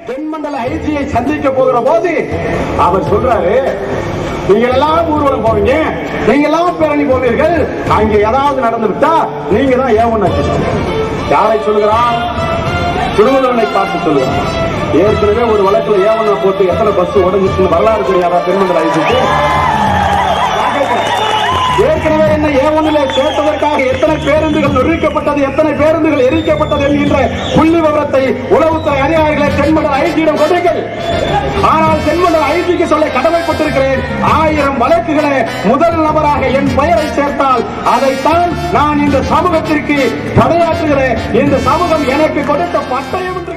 தென்மண்டல ஐஜியை சந்திக்க போகிற போது அவர் சொல்றாரு, நீங்க எல்லாம் ஊர்வலம் போவீங்க, நீங்க எல்லாம் பேரணி போவீர்கள், அங்கே ஏதாவது நடந்துவிட்டா நீங்க தான் ஏவன். யாரை சொல்லுகிறான்? திருவள்ளுவனை பார்த்து சொல்லுகிறான். ஏற்கனவே ஒரு வழக்குல ஏவனை போட்டு எத்தனை பஸ் உடஞ்சிச்சுன்னு வரலாறு தெரியாதா தென்மண்டல ஐஜிக்கு? ஏற்கனவே என்ன ஏவனிலே சேர்த்ததற்காக எத்தனை பேருந்துகள் நொறுக்கப்பட்டது, எத்தனை பேருந்துகள் எரிக்கப்பட்டது என்கின்ற புள்ளி விவரத்தை உளவுத்துறை அதிகாரிகளை தென்மண்டல ஐஜியிடம் கொடுங்கள். ஆனால் தென்மண்டல ஐஜிக்கு சொல்ல கடமைப்பட்டிருக்கிறேன், 1000 வழக்குகளை முதல் நபராக என் பெயரை சேர்த்தால் அதைத்தான் நான் இந்த சமூகத்திற்கு படையாற்றுகிறேன். இந்த சமூகம் எனக்கு கொடுத்த பட்டயம் என்று